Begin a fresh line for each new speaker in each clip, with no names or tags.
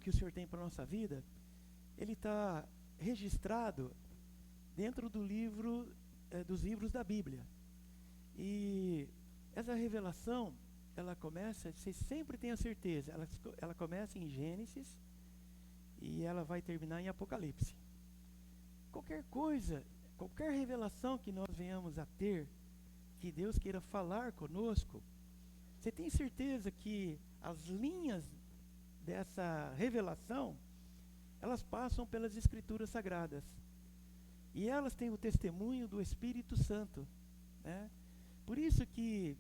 que o Senhor tem para a nossa vida, ele está registrado dentro do livro, dos livros da Bíblia. E essa revelação, ela começa, você sempre tem a certeza, ela começa em Gênesis e ela vai terminar em Apocalipse. Qualquer coisa, qualquer revelação que nós venhamos a ter, que Deus queira falar conosco, você tem certeza que as linhas dessa revelação, elas passam pelas Escrituras Sagradas. E elas têm o testemunho do Espírito Santo, né? Por isso que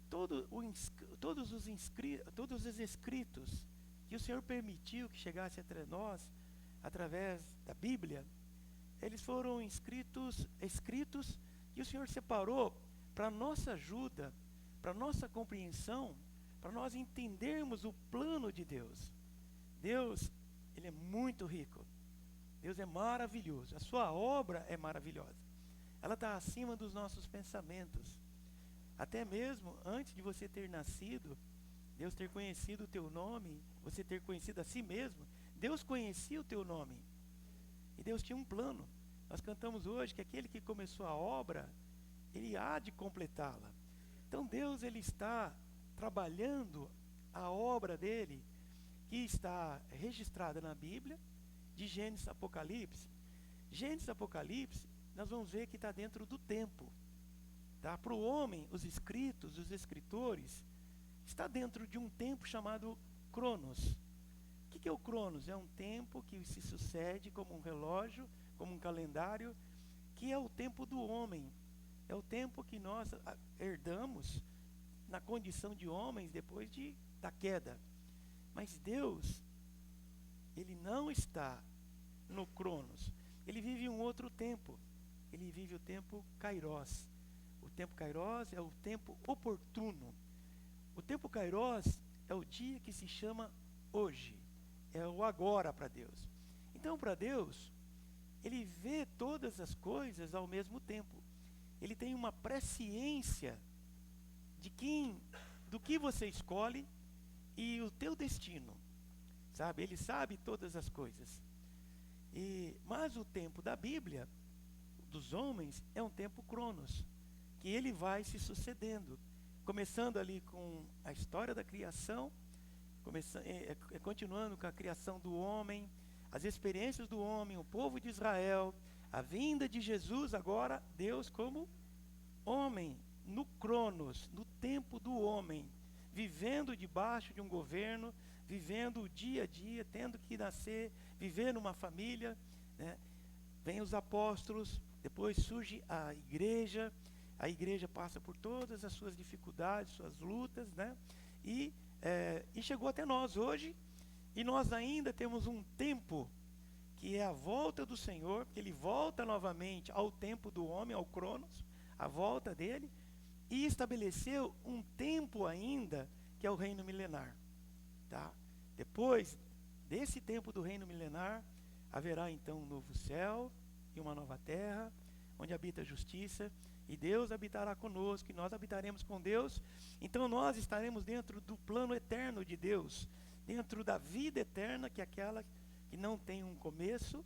todos os escritos que o Senhor permitiu que chegasse entre nós, através da Bíblia, eles foram escritos e o Senhor separou para nossa ajuda, para nossa compreensão, para nós entendermos o plano de Deus. Deus, ele é muito rico. Deus é maravilhoso. A sua obra é maravilhosa. Ela está acima dos nossos pensamentos. Até mesmo antes de você ter nascido, Deus ter conhecido o teu nome, você ter conhecido a si mesmo, Deus conhecia o teu nome. E Deus tinha um plano. Nós cantamos hoje que aquele que começou a obra, ele há de completá-la. Então Deus, ele está trabalhando a obra dele, que está registrada na Bíblia, de Gênesis a Apocalipse. Gênesis e Apocalipse, nós vamos ver que está dentro do tempo. Tá? Para o homem, os escritos, os escritores, está dentro de um tempo chamado Cronos. O que é o Cronos? É um tempo que se sucede como um relógio, como um calendário, que é o tempo do homem. É o tempo que nós herdamos na condição de homens depois da queda. Mas Deus, ele não está no Cronos. Ele vive um outro tempo. Ele vive o tempo Kairos. O tempo Kairos é o tempo oportuno. O tempo Kairos é o dia que se chama hoje. É o agora para Deus. Então, para Deus, ele vê todas as coisas ao mesmo tempo. Ele tem uma presciência do que você escolhe e o teu destino. Sabe? Ele sabe todas as coisas. Mas o tempo da Bíblia, dos homens, é um tempo Cronos, que ele vai se sucedendo, começando ali com a história da criação, continuando com a criação do homem, as experiências do homem, o povo de Israel, a vinda de Jesus, agora Deus como homem, no Cronos, no tempo do homem, vivendo debaixo de um governo, vivendo o dia a dia, tendo que nascer, viver numa família, né? Vem os apóstolos, depois surge a igreja passa por todas as suas dificuldades, suas lutas, né? E chegou até nós hoje, e nós ainda temos um tempo, que é a volta do Senhor, que ele volta novamente ao tempo do homem, ao Cronos, a volta dele, e estabeleceu um tempo ainda, que é o reino milenar. Tá? Depois desse tempo do reino milenar, haverá então um novo céu e uma nova terra, onde habita a justiça, e Deus habitará conosco, e nós habitaremos com Deus. Então nós estaremos dentro do plano eterno de Deus, dentro da vida eterna, que é aquela que não tem um começo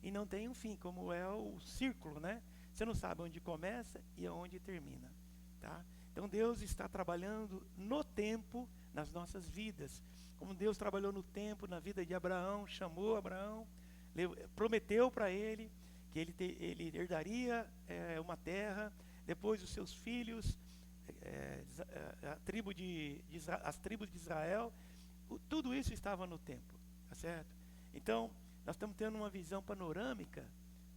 e não tem um fim, como é o círculo, né? Você não sabe onde começa e aonde termina, tá? Então Deus está trabalhando no tempo nas nossas vidas, como Deus trabalhou no tempo na vida de Abraão, chamou Abraão, prometeu para ele que ele herdaria uma terra, depois os seus filhos, as tribos de Israel, tudo isso estava no tempo, tá certo? Então, nós estamos tendo uma visão panorâmica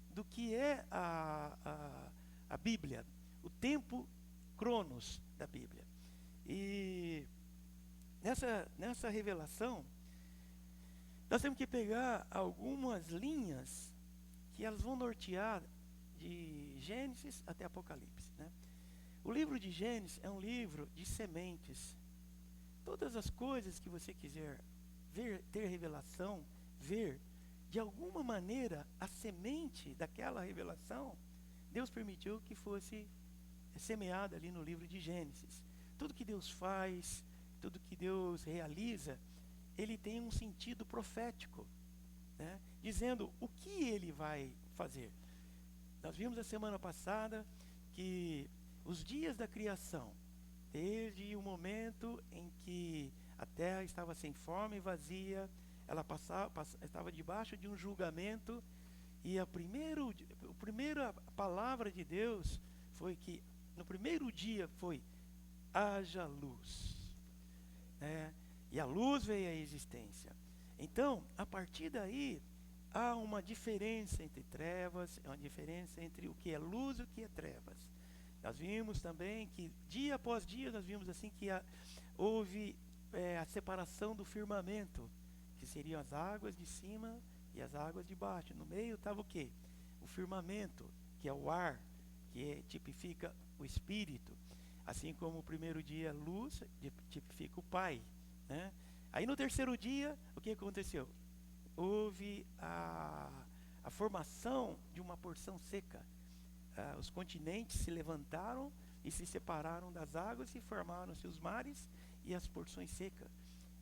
do que é a Bíblia, o tempo Cronos da Bíblia. E nessa revelação, nós temos que pegar algumas linhas que elas vão nortear de Gênesis até Apocalipse, né? O livro de Gênesis é um livro de sementes. Todas as coisas que você quiser ver, ter revelação, ver, de alguma maneira, a semente daquela revelação, Deus permitiu que fosse semeada ali no livro de Gênesis. Tudo que Deus faz, tudo que Deus realiza, ele tem um sentido profético, né? Dizendo o que ele vai fazer. Nós vimos a semana passada que os dias da criação, desde o momento em que a terra estava sem forma e vazia, ela estava debaixo de um julgamento, e a primeira palavra de Deus foi que, no primeiro dia, foi: haja luz, né? E a luz veio à existência. Então, a partir daí, há uma diferença entre trevas, uma diferença entre o que é luz e o que é trevas. Nós vimos também que, dia após dia, nós vimos assim que houve a separação do firmamento, que seriam as águas de cima e as águas de baixo. No meio estava o quê? O firmamento, que é o ar, que tipifica o Espírito. Assim como o primeiro dia luz tipifica o Pai, né? Aí no terceiro dia, o que aconteceu? Houve a formação de uma porção seca. Os continentes se levantaram e se separaram das águas e formaram-se os mares e as porções secas.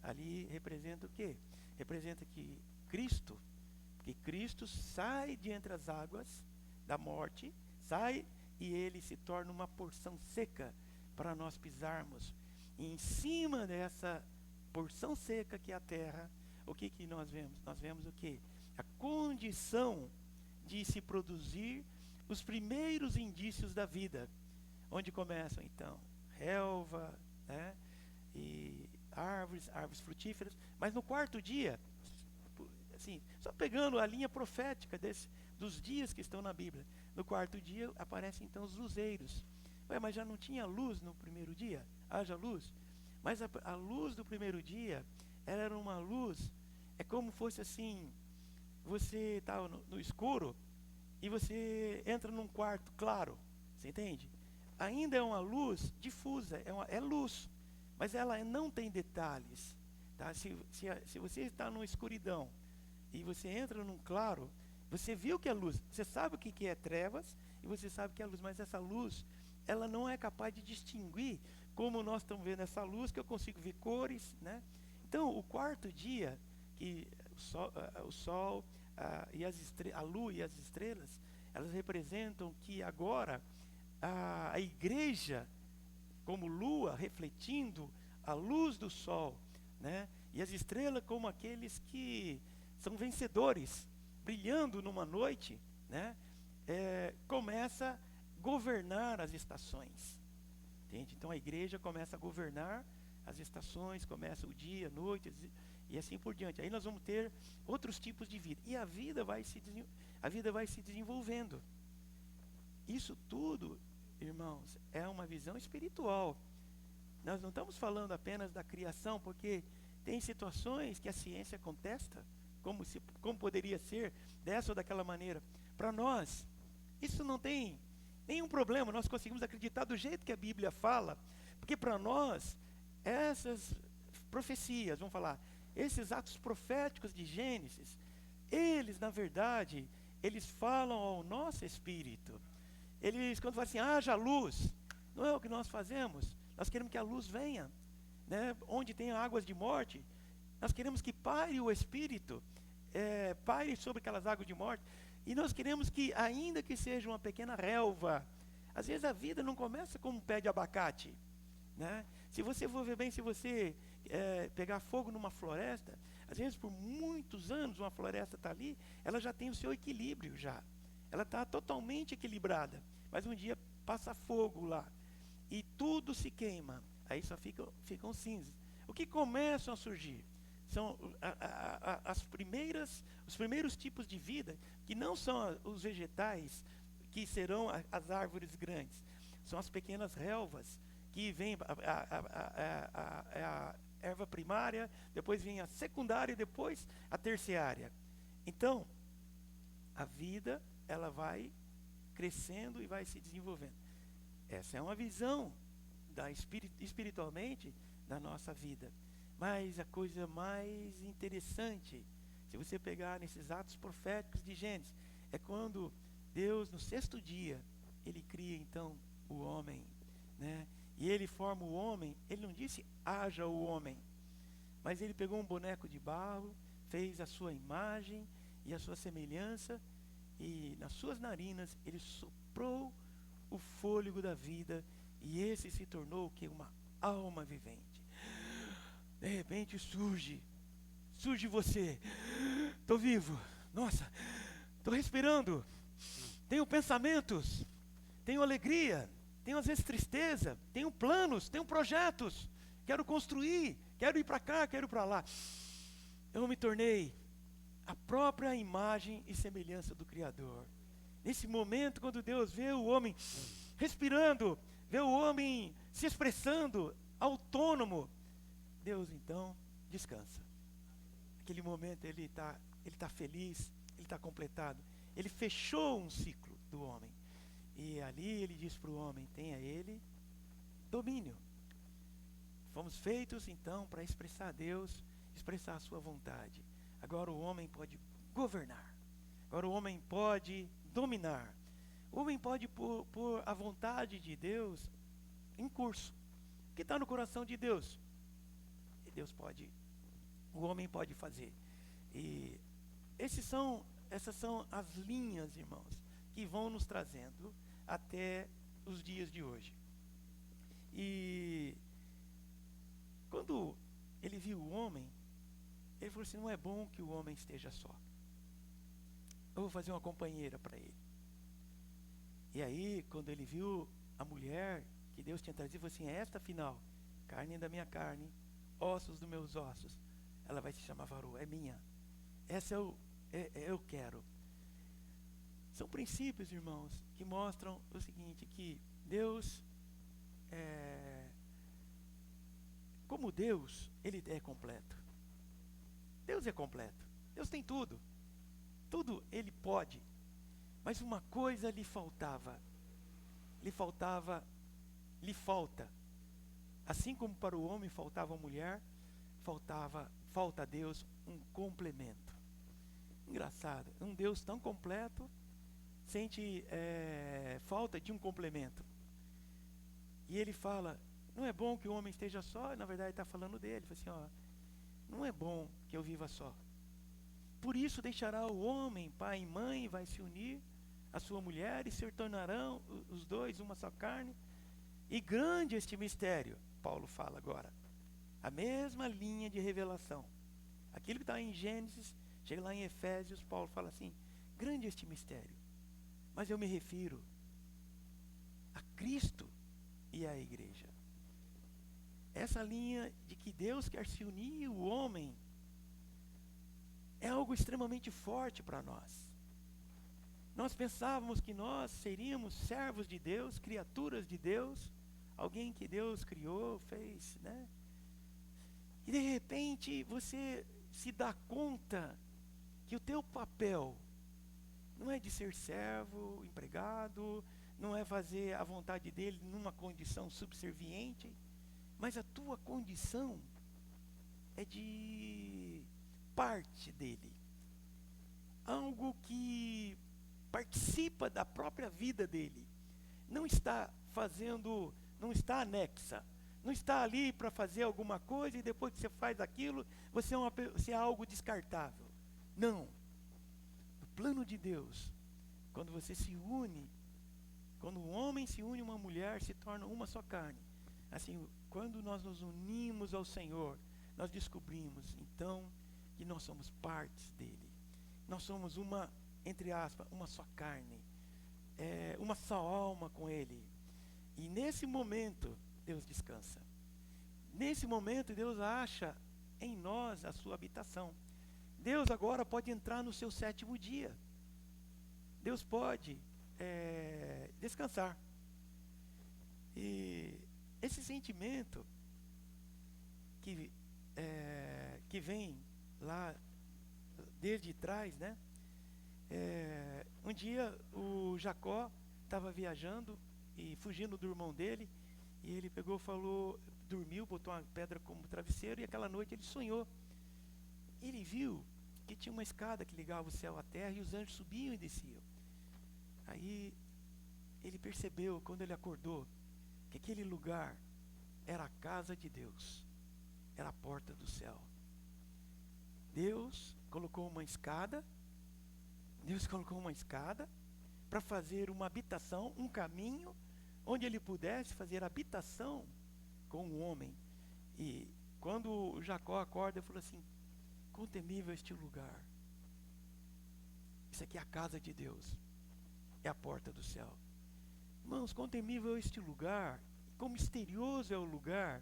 Ali representa o quê? Representa que Cristo sai de entre as águas da morte, sai e ele se torna uma porção seca para nós pisarmos. E em cima dessa porção seca que é a terra, o que nós vemos? Nós vemos o quê? A condição de se produzir os primeiros indícios da vida, onde começam então relva, né? E árvores frutíferas. Mas no quarto dia, assim, só pegando a linha profética dos dias que estão na Bíblia, no quarto dia aparecem então os luzeiros. Ué, mas já não tinha luz no primeiro dia? Haja luz. Mas a luz do primeiro dia, ela era uma luz, é como fosse assim, você estava no escuro e você entra num quarto claro, você entende? Ainda é uma luz difusa, é luz, mas ela não tem detalhes, tá? Se você está numa escuridão e você entra num claro, você viu que é luz, você sabe o que é trevas e você sabe que é luz, mas essa luz, ela não é capaz de distinguir, como nós estamos vendo essa luz, que eu consigo ver cores, né? Então, o quarto dia, que o sol a lua e as estrelas, elas representam que agora a igreja, como lua, refletindo a luz do sol, né? E as estrelas como aqueles que são vencedores, brilhando numa noite, né? Começa a governar as estações. Entende? Então a igreja começa a governar as estações, começa o dia, a noite e assim por diante. Aí nós vamos ter outros tipos de vida. E a vida vai se desenvolvendo. Isso tudo, irmãos, é uma visão espiritual. Nós não estamos falando apenas da criação, porque tem situações que a ciência contesta, como poderia ser dessa ou daquela maneira. Para nós, isso não tem nenhum problema, nós conseguimos acreditar do jeito que a Bíblia fala, porque para nós, essas profecias, vamos falar, esses atos proféticos de Gênesis, eles, na verdade, eles falam ao nosso espírito. Eles, quando falam assim, haja luz, não é o que nós fazemos, nós queremos que a luz venha, né? Onde tem águas de morte, nós queremos que paire o espírito, paire sobre aquelas águas de morte, e nós queremos que, ainda que seja uma pequena relva, às vezes a vida não começa como um pé de abacate, né? Se você for ver bem, se você pegar fogo numa floresta, às vezes por muitos anos uma floresta está ali, ela já tem o seu equilíbrio já. Ela está totalmente equilibrada, mas um dia passa fogo lá e tudo se queima, aí só ficam cinzas. O que começam a surgir são os primeiros tipos de vida, que não são os vegetais, que serão as árvores grandes, são as pequenas relvas, que vem a erva primária, depois vem a secundária e depois a terciária. Então, a vida, ela vai crescendo e vai se desenvolvendo. Essa é uma visão espiritualmente da nossa vida. Mas a coisa mais interessante, se você pegar nesses atos proféticos de Gênesis, é quando Deus, no sexto dia, ele cria então o homem, né? E ele forma o homem, ele não disse haja o homem, Mas ele pegou um boneco de barro, fez a sua imagem e a sua semelhança, e nas suas narinas ele soprou o fôlego da vida, e esse se tornou o que? Uma alma vivente. De repente surge você. Estou vivo, nossa, estou respirando, tenho pensamentos, tenho alegria, tenho às vezes tristeza, tenho planos, tenho projetos, quero construir, quero ir para cá, quero ir para lá. Eu me tornei a própria imagem e semelhança do Criador. Nesse momento, quando Deus vê o homem respirando, vê o homem se expressando, autônomo, Deus então descansa. Naquele momento ele está feliz, ele está completado. Ele fechou um ciclo do homem. E ali ele diz para o homem: tenha ele domínio. Fomos feitos então para expressar a Deus, expressar a sua vontade. Agora o homem pode governar. Agora o homem pode dominar. O homem pode pôr a vontade de Deus em curso. O que está no coração de Deus? E Deus pode, o homem pode fazer. E essas são as linhas, irmãos, que vão nos trazendo até os dias de hoje. E quando ele viu o homem, ele falou assim: não é bom que o homem esteja só. Eu vou fazer uma companheira para ele. E aí, quando ele viu a mulher que Deus tinha trazido, ele falou assim: esta afinal, carne da minha carne, ossos dos meus ossos, ela vai se chamar varoa, é minha. Essa eu quero. São princípios, irmãos, que mostram o seguinte, que Deus, como Deus, Ele é completo. Deus é completo. Deus tem tudo. Tudo Ele pode. Mas uma coisa lhe faltava. Lhe falta. Assim como para o homem faltava a mulher, falta a Deus um complemento. Engraçado, um Deus tão completo sente falta de um complemento. E ele fala: não é bom que o homem esteja só. Na verdade está falando dele. Ele fala assim: não é bom que eu viva só. Por isso deixará o homem, pai e mãe, vai se unir à sua mulher, e se tornarão os dois uma só carne. E grande este mistério, Paulo fala agora. A mesma linha de revelação. Aquilo que está em Gênesis, chega lá em Efésios, Paulo fala assim: grande este mistério. Mas eu me refiro a Cristo e à igreja. Essa linha de que Deus quer se unir o homem é algo extremamente forte para nós. Nós pensávamos que nós seríamos servos de Deus, criaturas de Deus, alguém que Deus criou, fez, né? E de repente você se dá conta que o teu papel não é de ser servo, empregado, não é fazer a vontade dele numa condição subserviente, mas a tua condição é de parte dele. Algo que participa da própria vida dele. Não está fazendo, não está anexa. Não está ali para fazer alguma coisa e depois que você faz aquilo, você é algo descartável. Não. No plano de Deus, quando você se une, quando um homem se une a uma mulher, se torna uma só carne. Assim, quando nós nos unimos ao Senhor, nós descobrimos, então, que nós somos partes dele. Nós somos uma, entre aspas, uma só carne. Uma só alma com ele. E nesse momento, Deus descansa. Nesse momento, Deus acha em nós a sua habitação. Deus agora pode entrar no seu 7º dia. Deus pode descansar. E esse sentimento que vem lá desde trás, né? Um dia o Jacó estava viajando e fugindo do irmão dele, e ele pegou, falou, dormiu, botou uma pedra como travesseiro, e aquela noite ele sonhou. Ele viu que tinha uma escada que ligava o céu à terra, e os anjos subiam e desciam. Aí ele percebeu, quando ele acordou, que aquele lugar era a casa de Deus, era a porta do céu. Deus colocou uma escada para fazer uma habitação, um caminho, onde ele pudesse fazer habitação com o homem. E quando Jacó acorda, ele falou assim: quão temível este lugar. Isso aqui é a casa de Deus, é a porta do céu. Irmãos, quão temível é este lugar, quão misterioso é o lugar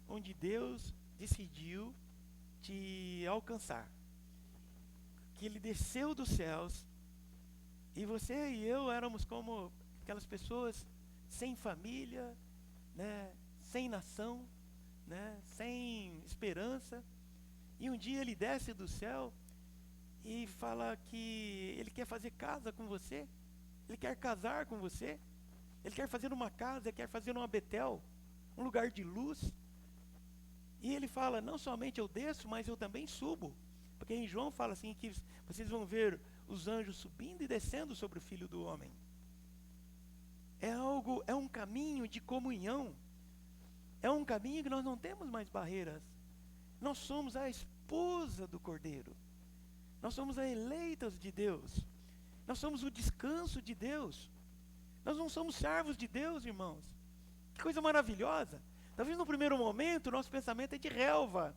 onde Deus decidiu te alcançar. Que ele desceu dos céus, e você e eu éramos como aquelas pessoas sem família, né, sem nação, né, sem esperança. E um dia ele desce do céu e fala que ele quer fazer casa com você, ele quer casar com você, ele quer fazer uma casa, ele quer fazer uma Betel, um lugar de luz. E ele fala: não somente eu desço, mas eu também subo. Porque em João fala assim que vocês vão ver os anjos subindo e descendo sobre o Filho do Homem. É um caminho de comunhão. É um caminho que nós não temos mais barreiras. Nós somos a esposa do Cordeiro. Nós somos a eleitas de Deus. Nós somos o descanso de Deus. Nós não somos servos de Deus, irmãos. Que coisa maravilhosa. Talvez no primeiro momento o nosso pensamento é de relva.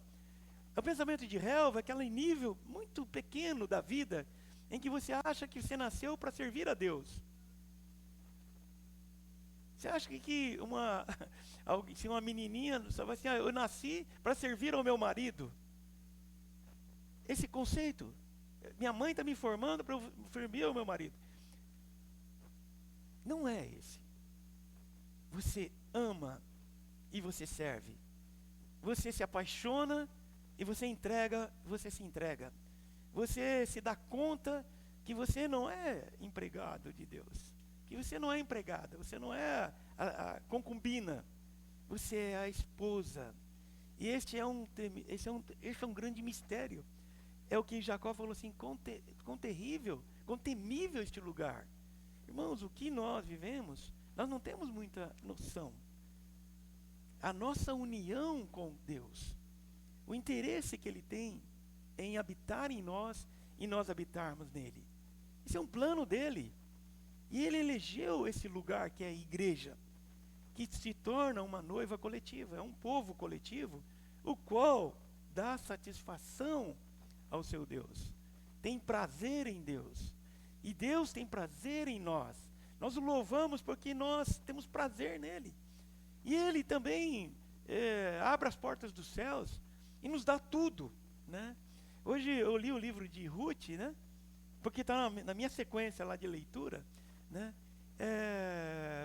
O pensamento de relva é aquele nível muito pequeno da vida em que você acha que você nasceu para servir a Deus. Você acha que se uma menininha só vai assim: eu nasci para servir ao meu marido. Esse conceito, minha mãe está me formando para eu servir ao meu marido. Não é esse. Você ama e você serve. Você se apaixona e você se entrega. Você se dá conta que você não é empregado de Deus. Que você não é empregada, você não é a concubina. Você é a esposa. E este é um grande mistério. É o que Jacó falou assim: quão terrível, quão temível este lugar. Irmãos, o que nós vivemos, nós não temos muita noção. A nossa união com Deus, o interesse que Ele tem em habitar em nós e nós habitarmos nele. Isso é um plano dele. E Ele elegeu esse lugar que é a igreja, que se torna uma noiva coletiva, é um povo coletivo, o qual dá satisfação ao seu Deus, tem prazer em Deus, e Deus tem prazer em nós. Nós o louvamos porque nós temos prazer nele, e Ele também abre as portas dos céus e nos dá tudo, né? Hoje eu li o livro de Ruth, né? Porque está na minha sequência lá de leitura, né?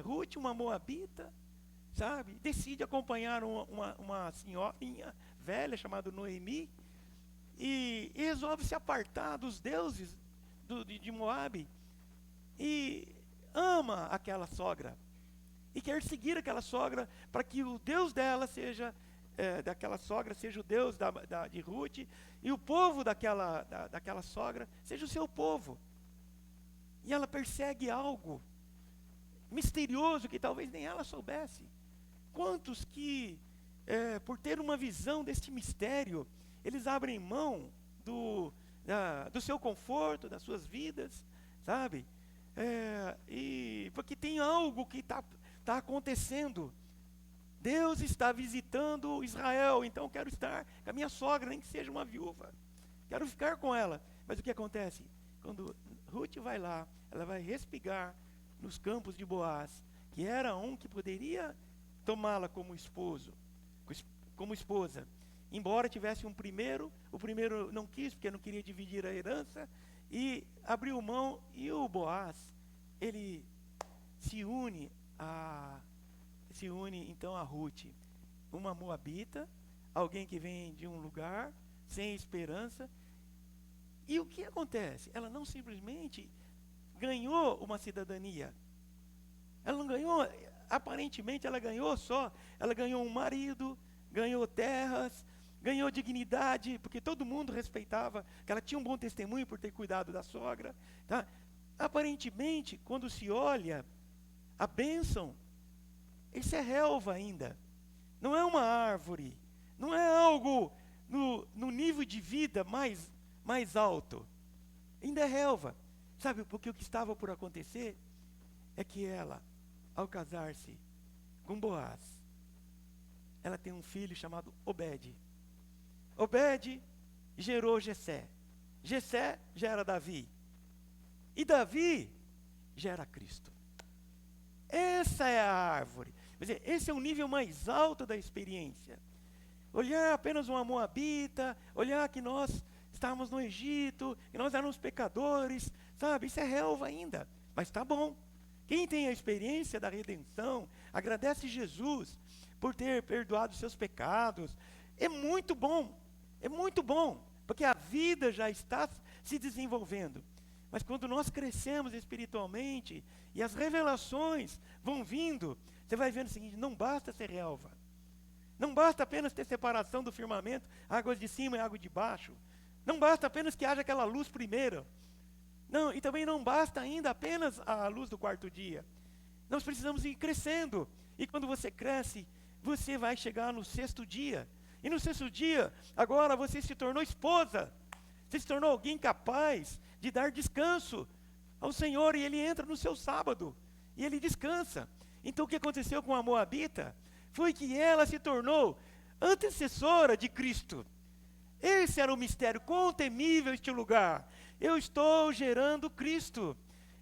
Ruth, uma moabita, sabe? Decide acompanhar uma senhorinha velha chamada Noemi, e resolve se apartar dos deuses de Moabe, e ama aquela sogra, e quer seguir aquela sogra, para que o Deus dela seja, daquela sogra, seja o Deus de Ruth, e o povo daquela sogra seja o seu povo. E ela persegue algo misterioso que talvez nem ela soubesse. Quantos que, por ter uma visão deste mistério, eles abrem mão do seu conforto, das suas vidas, sabe? E porque tem algo que está acontecendo. Deus está visitando Israel, então eu quero estar com a minha sogra, nem que seja uma viúva. Quero ficar com ela. Mas o que acontece? Quando Ruth vai lá, ela vai respigar nos campos de Boaz, que era um que poderia tomá-la como esposa. Embora tivesse um primeiro, o primeiro não quis, porque não queria dividir a herança, e abriu mão, e o Boaz, ele se une então a Ruth, uma moabita, alguém que vem de um lugar sem esperança. E o que acontece? Ela não simplesmente ganhou uma cidadania. Ela não ganhou, aparentemente ela ganhou um marido, ganhou terras, ganhou dignidade, porque todo mundo respeitava, que ela tinha um bom testemunho por ter cuidado da sogra, tá? Aparentemente, quando se olha a bênção, isso é relva ainda, não é uma árvore, não é algo no nível de vida mais alto. Ainda é relva. Sabe, porque o que estava por acontecer é que ela, ao casar-se com Boaz, ela tem um filho chamado Obed. Obed gerou Jessé. Jessé gera Davi. E Davi gera Cristo. Essa é a árvore. Quer dizer, esse é o nível mais alto da experiência. Olhar apenas uma moabita, olhar que nós estávamos no Egito, que nós éramos pecadores, sabe? Isso é relva ainda, mas está bom. Quem tem a experiência da redenção, agradece Jesus por ter perdoado seus pecados. É muito bom, porque a vida já está se desenvolvendo. Mas quando nós crescemos espiritualmente e as revelações vão vindo, você vai vendo o seguinte: não basta ser relva. Não basta apenas ter separação do firmamento, águas de cima e água de baixo. Não basta apenas que haja aquela luz primeira. Não, e também não basta ainda apenas a luz do quarto dia. Nós precisamos ir crescendo. E quando você cresce, você vai chegar no sexto dia. E no sexto dia, agora você se tornou esposa. Você se tornou alguém capaz de dar descanso ao Senhor. E Ele entra no seu sábado. E Ele descansa. Então o que aconteceu com a moabita foi que ela se tornou antecessora de Cristo. Esse era o mistério. Quão temível este lugar. Eu estou gerando Cristo.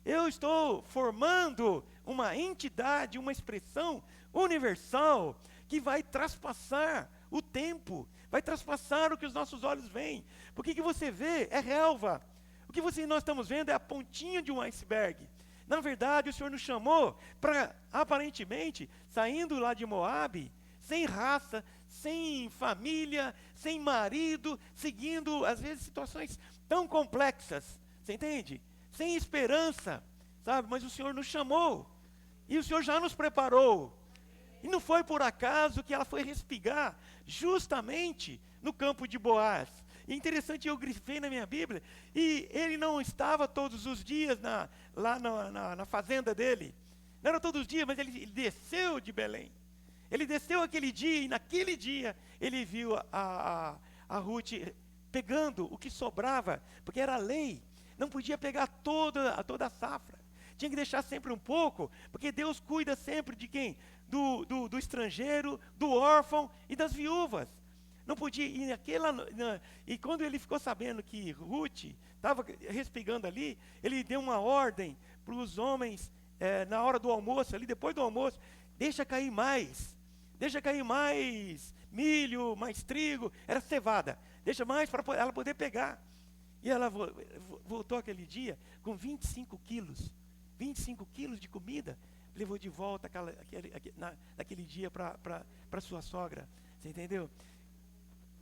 Eu estou formando uma entidade, uma expressão universal que vai traspassar o tempo, vai traspassar o que os nossos olhos veem. Porque o que você vê é relva. O que nós estamos vendo é a pontinha de um iceberg. Na verdade, o Senhor nos chamou para, aparentemente, saindo lá de Moabe, sem raça, sem família, sem marido, seguindo, às vezes, situações tão complexas, você entende? Sem esperança, sabe? Mas o Senhor nos chamou, e o Senhor já nos preparou. E não foi por acaso que ela foi respigar justamente no campo de Boaz. E é interessante, eu grifei na minha Bíblia, e ele não estava todos os dias lá na fazenda dele. Não era todos os dias, mas ele desceu de Belém. Ele desceu aquele dia, e naquele dia ele viu a Ruth pegando o que sobrava, porque era a lei. Não podia pegar toda a safra. Tinha que deixar sempre um pouco, porque Deus cuida sempre de quem? Do estrangeiro, do órfão e das viúvas. Não podia, e quando ele ficou sabendo que Ruth estava respigando ali, ele deu uma ordem para os homens, na hora do almoço, ali depois do almoço: deixa cair mais milho, mais trigo, era cevada, deixa mais para ela poder pegar. E ela voltou aquele dia com 25 quilos de comida, levou de volta naquele dia para sua sogra, você entendeu?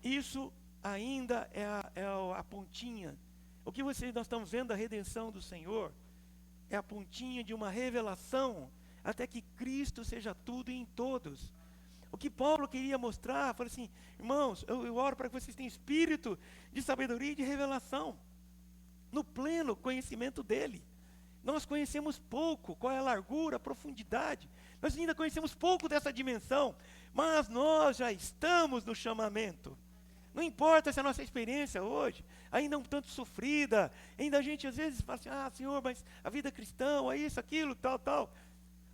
Isso ainda é a pontinha. O que nós estamos vendo da redenção do Senhor é a pontinha de uma revelação até que Cristo seja tudo em todos. O que Paulo queria mostrar, falou assim: irmãos, eu oro para que vocês tenham espírito de sabedoria e de revelação, no pleno conhecimento dele. Nós conhecemos pouco qual é a largura, a profundidade, nós ainda conhecemos pouco dessa dimensão, mas nós já estamos no chamamento. Não importa se a nossa experiência hoje ainda é um tanto sofrida, ainda a gente às vezes fala assim: Senhor, mas a vida cristã, é isso, aquilo, tal.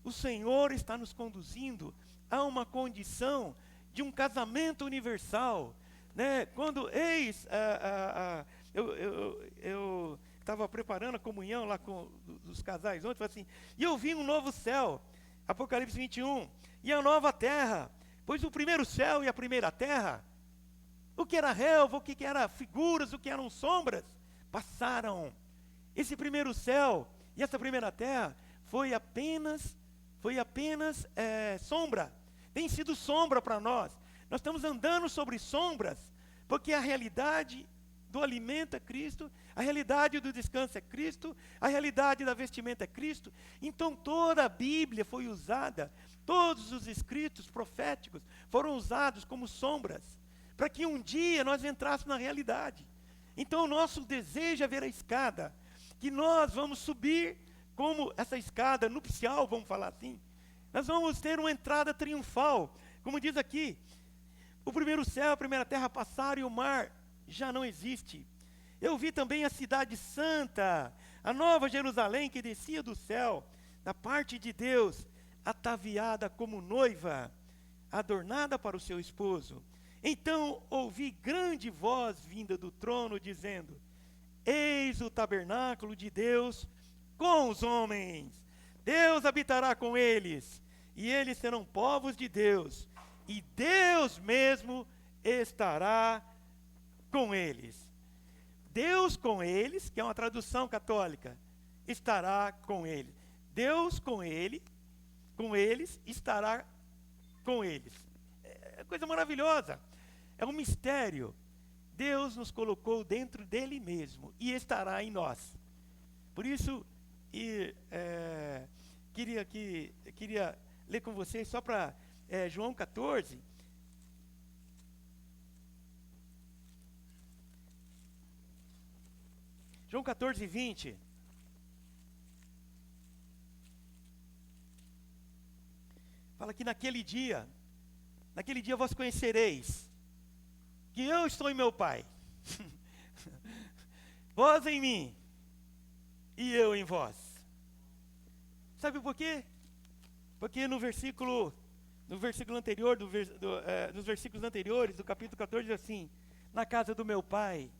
O Senhor está nos conduzindo a uma condição de um casamento universal, né? Quando eu estava preparando a comunhão lá dos casais ontem, falei assim: e eu vi um novo céu, Apocalipse 21, e a nova terra, pois o primeiro céu e a primeira terra, o que era relva, o que era figuras, o que eram sombras, passaram. Esse primeiro céu e essa primeira terra foi apenas sombra. Tem sido sombra para nós. Nós estamos andando sobre sombras, porque a realidade do alimento é Cristo, a realidade do descanso é Cristo, a realidade da vestimenta é Cristo. Então toda a Bíblia foi usada, todos os escritos proféticos foram usados como sombras, para que um dia nós entrássemos na realidade. Então o nosso desejo é ver a escada, que nós vamos subir como essa escada nupcial, vamos falar assim. Nós vamos ter uma entrada triunfal, como diz aqui: O primeiro céu, a primeira terra passaram e o mar já não existe. Eu vi também a cidade santa, a nova Jerusalém que descia do céu, da parte de Deus, ataviada como noiva, adornada para o seu esposo. Então ouvi grande voz vinda do trono, dizendo: Eis o tabernáculo de Deus com os homens. Deus habitará com eles, e eles serão povos de Deus, e Deus mesmo estará com eles. Deus com eles, que é uma tradução católica, estará com eles. Deus com eles, estará com eles. É coisa maravilhosa. É um mistério. Deus nos colocou dentro dele mesmo e estará em nós. Por isso, queria ler com vocês só para João 14. João 14, 20. Fala que naquele dia vós conhecereis que eu estou em meu Pai, vós em mim, e eu em vós. Sabe por quê? Porque no versículo anterior, nos versículos anteriores, do capítulo 14, diz assim: na casa do meu Pai,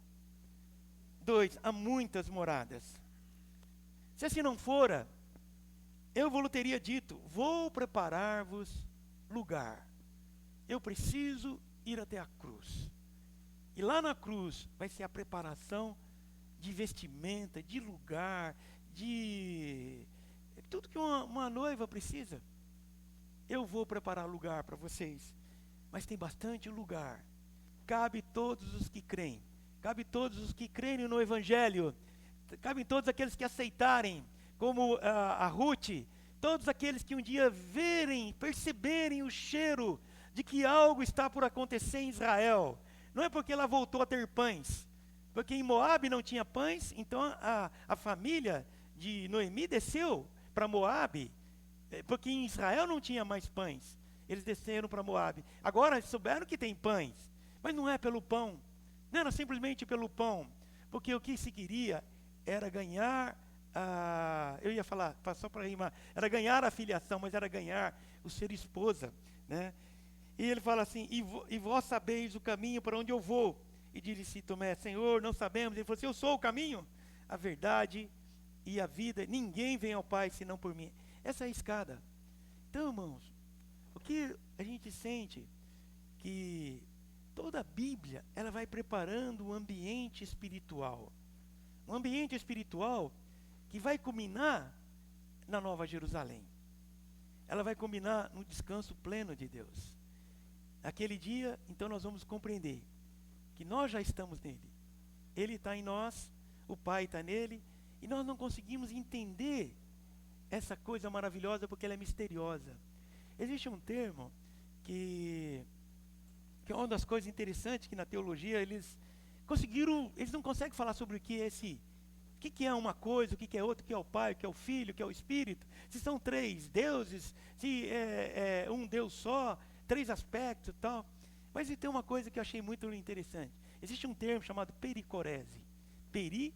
2, há muitas moradas. Se assim não fora, eu vos teria dito: vou preparar-vos lugar. Eu preciso ir até a cruz. E lá na cruz vai ser a preparação de vestimenta, de lugar, de tudo que uma noiva precisa. Eu vou preparar lugar para vocês. Mas tem bastante lugar. Cabe todos os que creem. Cabe todos os que creem no Evangelho. Cabe todos aqueles que aceitarem, como a Ruth. Todos aqueles que um dia perceberem o cheiro de que algo está por acontecer em Israel. Não é porque ela voltou a ter pães. Porque em Moabe não tinha pães, então a família de Noemi desceu para Moabe, porque em Israel não tinha mais pães. Eles desceram para Moabe. Agora souberam que tem pães, mas não é pelo pão. Não era simplesmente pelo pão, porque o que se queria era ganhar eu ia falar, só para rimar, era ganhar a filiação, mas era ganhar o ser esposa, né? E ele fala assim: e vós sabeis o caminho para onde eu vou. E disse Tomé: Senhor, não sabemos. Ele falou assim: eu sou o caminho, a verdade e a vida. Ninguém vem ao Pai senão por mim. Essa é a escada. Então, irmãos, o que a gente sente que toda a Bíblia, ela vai preparando um ambiente espiritual. Um ambiente espiritual que vai culminar na Nova Jerusalém. Ela vai culminar no descanso pleno de Deus. Naquele dia, então, nós vamos compreender que nós já estamos nele. Ele está em nós, o Pai está nele, e nós não conseguimos entender essa coisa maravilhosa porque ela é misteriosa. Existe um termo que é uma das coisas interessantes que na teologia eles não conseguem falar sobre o que é o que é uma coisa, o que é outra, o que é o Pai, o que é o Filho, o que é o Espírito. Se são três deuses, se é um Deus só, três aspectos e tal. Mas tem uma coisa que eu achei muito interessante. Existe um termo chamado pericorese. Peri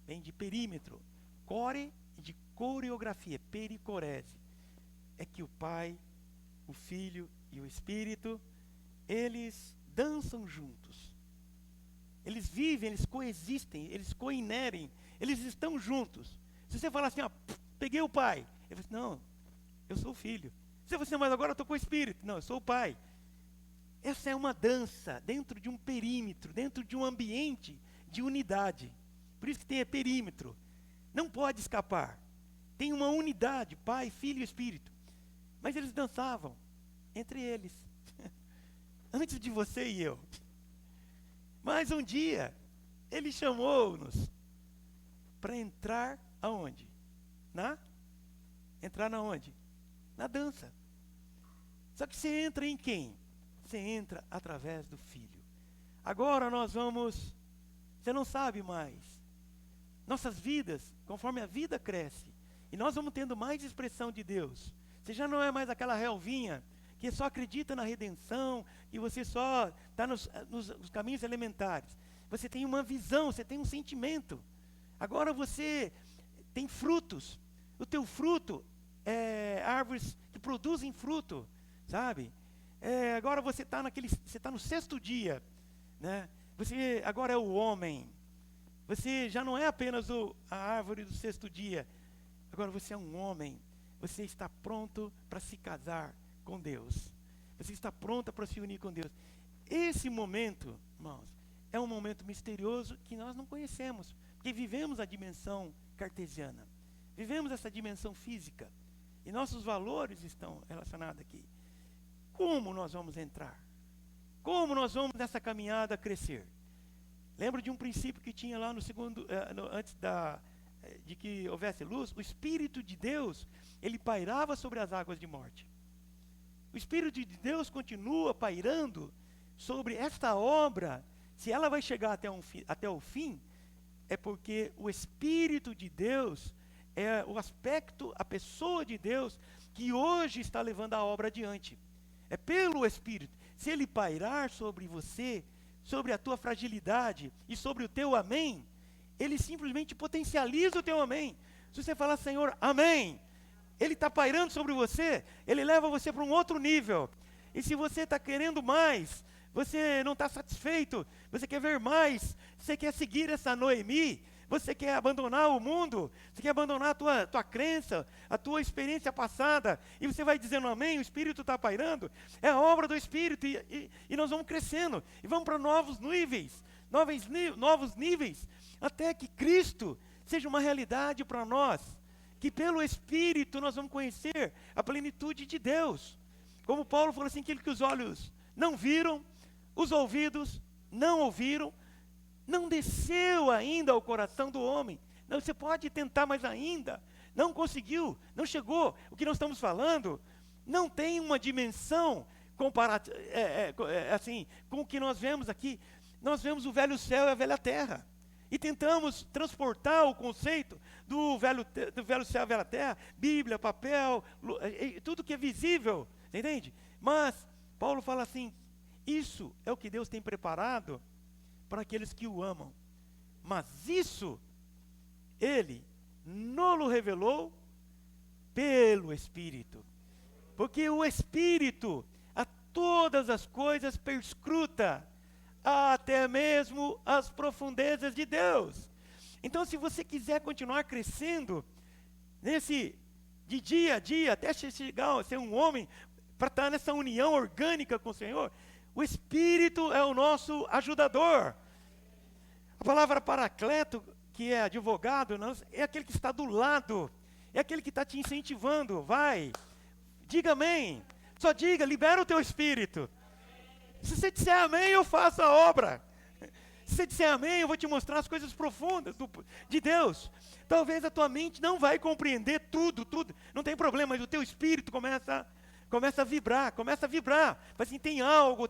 vem de perímetro. Core de coreografia. Pericorese. É que o Pai, o Filho e o Espírito, eles dançam juntos. Eles vivem, eles coexistem, eles coinerem, eles estão juntos. Se você falar assim: peguei o Pai. Ele fala assim: não, eu sou o Filho. Você fala assim: mas agora eu estou com o Espírito. Não, eu sou o Pai. Essa é uma dança dentro de um perímetro, dentro de um ambiente de unidade. Por isso que tem perímetro. Não pode escapar. Tem uma unidade, Pai, Filho e Espírito. Mas eles dançavam entre eles. Antes de você e eu. Mas um dia, ele chamou-nos para entrar aonde? Entrar na onde? Na dança. Só que você entra em quem? Você entra através do Filho. Agora você não sabe mais. Nossas vidas, conforme a vida cresce, e nós vamos tendo mais expressão de Deus. Você já não é mais aquela relvinha que só acredita na redenção, que você só está nos caminhos elementares. Você tem uma visão, você tem um sentimento. Agora você tem frutos. O teu fruto é árvores que produzem fruto, sabe? Agora você está no 6º dia, né? Você agora é o homem. Você já não é apenas a árvore do 6º dia. Agora você é um homem. Você está pronto para se casar com Deus. Você está pronta para se unir com Deus. Esse momento, irmãos, é um momento misterioso que nós não conhecemos, porque vivemos a dimensão cartesiana. Vivemos essa dimensão física. E nossos valores estão relacionados aqui. Como nós vamos entrar? Como nós vamos nessa caminhada crescer? Lembro de um princípio que tinha lá no segundo, antes de que houvesse luz, o Espírito de Deus, ele pairava sobre as águas de morte. O Espírito de Deus continua pairando sobre esta obra. Se ela vai chegar até o fim, é porque o Espírito de Deus é o aspecto, a pessoa de Deus, que hoje está levando a obra adiante. É pelo Espírito. Se ele pairar sobre você, sobre a tua fragilidade e sobre o teu amém, ele simplesmente potencializa o teu amém. Se você falar, Senhor, amém, ele está pairando sobre você, ele leva você para um outro nível. E se você está querendo mais, você não está satisfeito, você quer ver mais, você quer seguir essa Noemi, você quer abandonar o mundo, você quer abandonar a tua crença, a tua experiência passada, e você vai dizendo amém, o Espírito está pairando, é a obra do Espírito, e nós vamos crescendo, e vamos para novos níveis, até que Cristo seja uma realidade para nós, que pelo Espírito nós vamos conhecer a plenitude de Deus. Como Paulo falou assim, aquilo que os olhos não viram, os ouvidos não ouviram, não desceu ainda ao coração do homem. Não, você pode tentar, mas ainda não conseguiu, não chegou. O que nós estamos falando não tem uma dimensão comparativa, assim, com o que nós vemos aqui. Nós vemos o velho céu e a velha terra. E tentamos transportar o conceito do velho céu e a velha terra, Bíblia, papel, tudo que é visível, entende? Mas Paulo fala assim, isso é o que Deus tem preparado para aqueles que o amam. Mas isso, ele nos revelou pelo Espírito. Porque o Espírito a todas as coisas perscruta, até mesmo as profundezas de Deus. Então, se você quiser continuar crescendo, de dia a dia, até chegar a ser um homem, para estar nessa união orgânica com o Senhor, o Espírito é o nosso ajudador. A palavra paracleto, que é advogado, é aquele que está do lado, é aquele que está te incentivando. Vai, diga amém. Só diga, libera o teu Espírito. Se você disser amém, eu faço a obra. Se você disser amém, eu vou te mostrar as coisas profundas de Deus. Talvez a tua mente não vai compreender tudo. Não tem problema, mas o teu espírito começa a vibrar. Mas assim, tem algo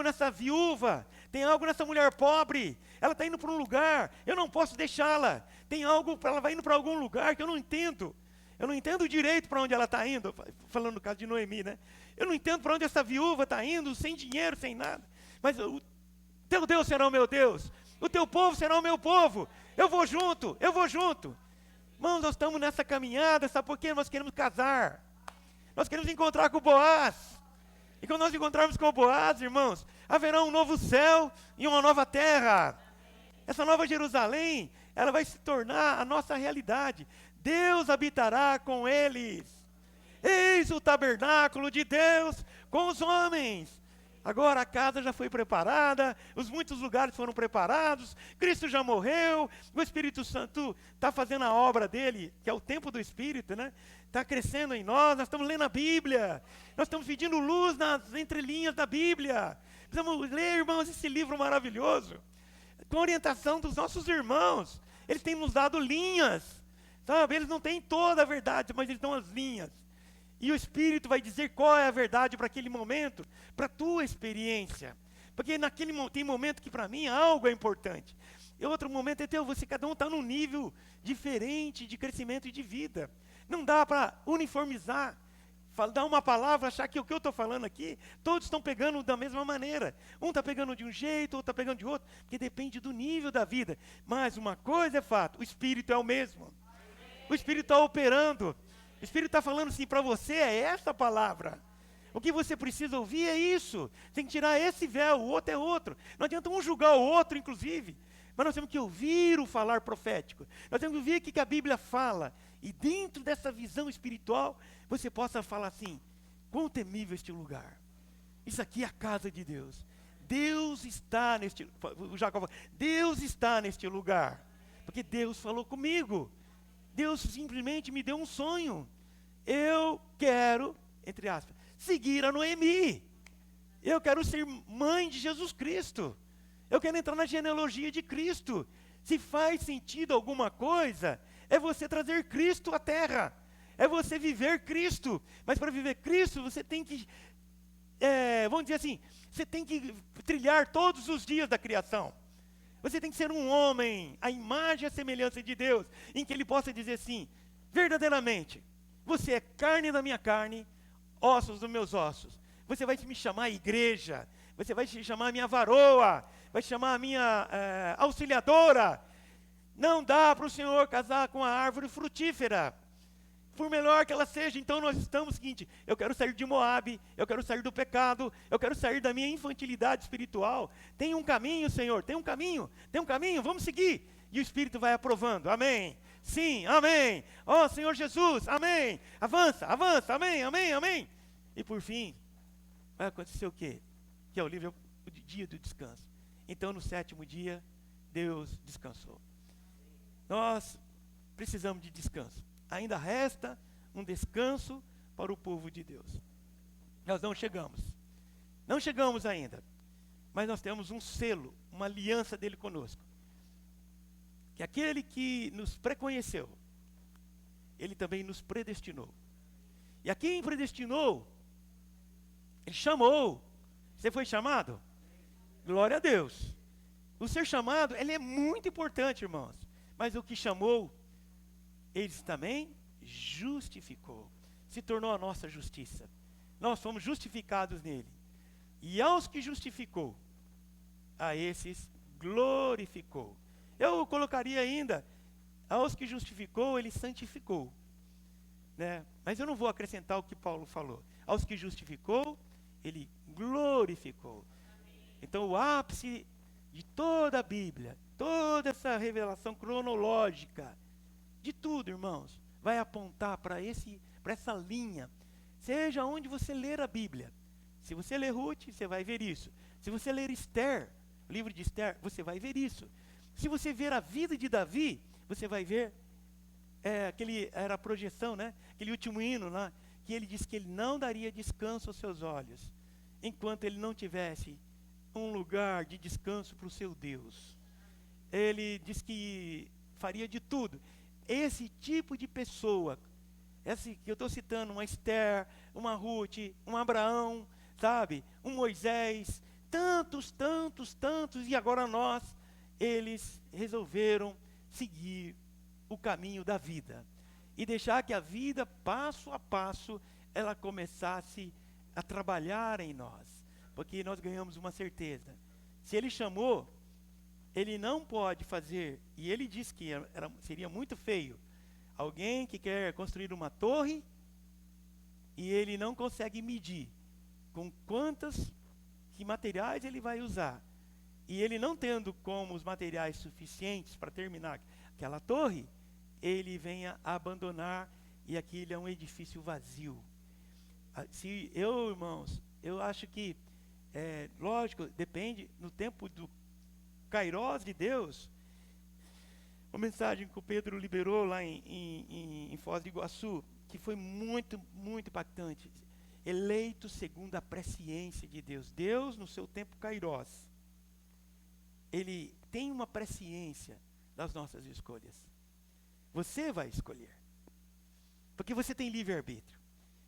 nessa viúva, tem algo nessa mulher pobre. Ela está indo para um lugar, eu não posso deixá-la. Tem algo, ela vai indo para algum lugar que eu não entendo. Eu não entendo direito para onde ela está indo, falando no caso de Noemi, né? Eu não entendo para onde essa viúva está indo, sem dinheiro, sem nada. Mas o teu Deus será o meu Deus, o teu povo será o meu povo. Eu vou junto. Irmãos, nós estamos nessa caminhada, sabe por quê? Nós queremos casar. Nós queremos encontrar com o Boaz. E quando nós encontrarmos com o Boaz, irmãos, haverá um novo céu e uma nova terra. Essa nova Jerusalém, ela vai se tornar a nossa realidade. Deus habitará com eles. Eis o tabernáculo de Deus com os homens. Agora a casa já foi preparada, os muitos lugares foram preparados, Cristo já morreu, o Espírito Santo está fazendo a obra dele, que é o tempo do Espírito, né? Está crescendo em nós estamos lendo a Bíblia, nós estamos pedindo luz nas entrelinhas da Bíblia. Precisamos ler, irmãos, esse livro maravilhoso, com a orientação dos nossos irmãos. Eles têm nos dado linhas, sabe? Eles não têm toda a verdade, mas eles dão as linhas. E o Espírito vai dizer qual é a verdade para aquele momento, para a tua experiência. Porque tem momento que para mim algo é importante. E outro momento é teu, cada um está num nível diferente de crescimento e de vida. Não dá para uniformizar. dar uma palavra, achar que o que eu estou falando aqui, todos estão pegando da mesma maneira. Um está pegando de um jeito, outro está pegando de outro, porque depende do nível da vida. Mas uma coisa é fato, o Espírito é o mesmo. O Espírito está operando. O Espírito está falando assim, para você é essa palavra. O que você precisa ouvir é isso. Tem que tirar esse véu, o outro é outro. Não adianta um julgar o outro, inclusive. Mas nós temos que ouvir o falar profético. Nós temos que ouvir o que a Bíblia fala. E dentro dessa visão espiritual, você possa falar assim, quão temível este lugar. Isso aqui é a casa de Deus. Deus está neste lugar. Porque Deus falou comigo. Deus simplesmente me deu um sonho. Eu quero, entre aspas, seguir a Noemi. Eu quero ser mãe de Jesus Cristo. Eu quero entrar na genealogia de Cristo. Se faz sentido alguma coisa, é você trazer Cristo à terra. É você viver Cristo. Mas para viver Cristo, você tem que, vamos dizer assim, você tem que trilhar todos os dias da criação. Você tem que ser um homem, a imagem e a semelhança de Deus, em que Ele possa dizer assim, verdadeiramente, você é carne da minha carne, ossos dos meus ossos. Você vai me chamar igreja, você vai se chamar minha varoa, vai chamar a minha auxiliadora. Não dá para o Senhor casar com a árvore frutífera, por melhor que ela seja. Então nós estamos o seguinte, eu quero sair de Moabe, eu quero sair do pecado, eu quero sair da minha infantilidade espiritual. Tem um caminho, Senhor, tem um caminho, vamos seguir. E o Espírito vai aprovando, amém, sim, amém, ó Senhor Jesus, amém, avança, amém, amém. E por fim, vai acontecer o quê? Que é o dia do descanso. Então no 7º dia, Deus descansou. Nós precisamos de descanso. Ainda resta um descanso para o povo de Deus. Nós não chegamos ainda, mas nós temos um selo, uma aliança dele conosco. Que aquele que nos preconheceu, ele também nos predestinou. E a quem predestinou, ele chamou. Você foi chamado? Glória a Deus. O ser chamado, ele é muito importante, irmãos. Mas o que chamou, eles também justificou. Se tornou a nossa justiça. Nós fomos justificados nele. E aos que justificou, a esses glorificou. Eu colocaria ainda, aos que justificou, ele santificou. Né? Mas eu não vou acrescentar o que Paulo falou. Aos que justificou, ele glorificou. Então o ápice de toda a Bíblia, toda essa revelação cronológica, de tudo, irmãos, vai apontar para essa linha. Seja onde você ler a Bíblia. Se você ler Ruth, você vai ver isso. Se você ler Esther, o livro de Esther, você vai ver isso. Se você ver a vida de Davi, você vai ver, era a projeção, né? Aquele último hino lá, que ele disse que ele não daria descanso aos seus olhos, enquanto ele não tivesse um lugar de descanso para o seu Deus. Ele disse que faria de tudo. Esse tipo de pessoa, esse que eu estou citando, uma Esther, uma Ruth, um Abraão, sabe, um Moisés, tantos, e agora nós, eles resolveram seguir o caminho da vida e deixar que a vida, passo a passo, ela começasse a trabalhar em nós, porque nós ganhamos uma certeza. Se ele chamou, ele não pode fazer, e ele disse que seria muito feio, alguém que quer construir uma torre e ele não consegue medir com que materiais ele vai usar, e ele não tendo como os materiais suficientes para terminar aquela torre, ele venha a abandonar e aquilo é um edifício vazio. Irmãos, eu acho que, lógico, depende no tempo do Kairós de Deus. Uma mensagem que o Pedro liberou lá em Foz do Iguaçu, que foi muito, muito impactante. Eleito segundo a presciência de Deus. Deus, no seu tempo Kairós, ele tem uma presciência das nossas escolhas. Você vai escolher. Porque você tem livre-arbítrio.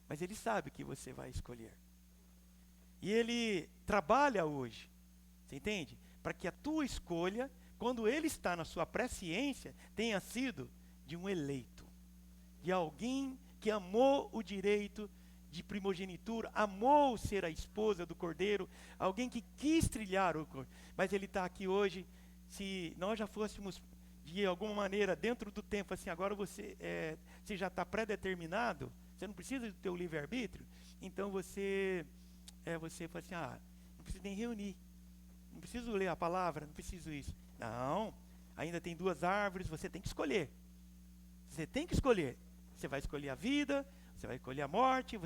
Mas ele sabe que você vai escolher. E ele trabalha hoje, você entende? Para que a tua escolha, quando ele está na sua presciência, tenha sido de um eleito. De alguém que amou o direito de primogenitura, amou ser a esposa do Cordeiro, alguém que quis trilhar o Cordeiro. Mas ele está aqui hoje. Se nós já fôssemos, de alguma maneira, dentro do tempo, assim, agora você já está pré-determinado, você não precisa do teu livre-arbítrio, então você fala assim, não preciso nem reunir, não preciso ler a palavra, não preciso isso. Não, ainda tem 2 árvores, você tem que escolher. Você tem que escolher. Você vai escolher a vida, você vai escolher a morte,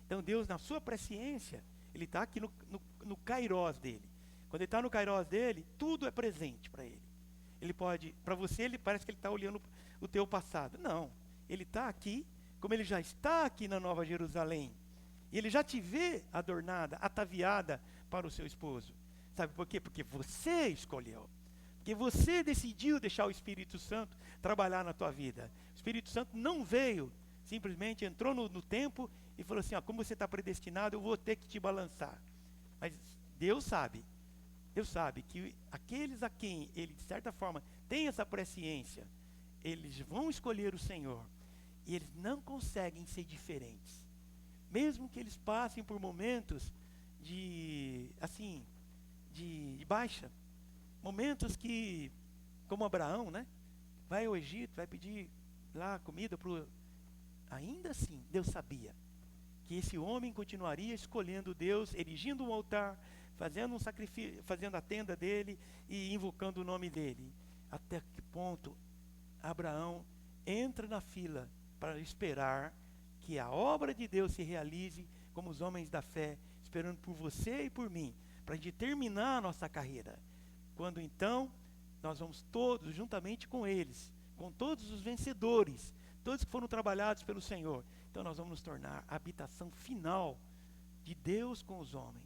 Então Deus, na sua presciência, Ele está aqui no kairós dele. Quando Ele está no kairós dele, tudo é presente para Ele. Ele pode, para você, ele parece que Ele está olhando o teu passado. Não, Ele está aqui, como Ele já está aqui na Nova Jerusalém. E Ele já te vê adornada, ataviada para o seu esposo. Sabe por quê? Porque você escolheu. Porque você decidiu deixar o Espírito Santo trabalhar na tua vida. O Espírito Santo não veio, simplesmente entrou no tempo e falou assim, como você está predestinado, eu vou ter que te balançar. Mas Deus sabe que aqueles a quem Ele, de certa forma, tem essa presciência, eles vão escolher o Senhor. E eles não conseguem ser diferentes. Mesmo que eles passem por momentos de baixa. Momentos que, como Abraão, né? Vai ao Egito, vai pedir lá comida ainda assim, Deus sabia que esse homem continuaria escolhendo Deus, erigindo um altar, fazendo um sacrifício, fazendo a tenda dele e invocando o nome dele. Até que ponto Abraão entra na fila para esperar que a obra de Deus se realize, como os homens da fé, esperando por você e por mim, para a gente terminar a nossa carreira. Quando então, nós vamos todos, juntamente com eles, com todos os vencedores, todos que foram trabalhados pelo Senhor, então nós vamos nos tornar a habitação final de Deus com os homens.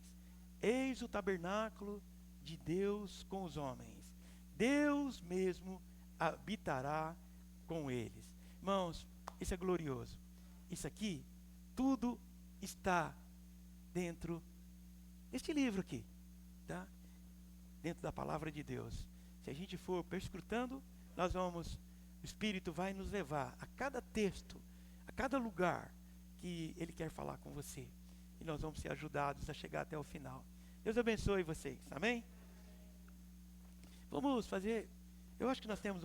Eis o tabernáculo de Deus com os homens. Deus mesmo habitará com eles. Irmãos, isso é glorioso. Isso aqui, tudo está dentro deste livro aqui, tá? Dentro da palavra de Deus. Se a gente for perscrutando, o Espírito vai nos levar a cada texto, a cada lugar que Ele quer falar com você. E nós vamos ser ajudados a chegar até o final. Deus abençoe vocês, amém? Vamos fazer, eu acho que nós temos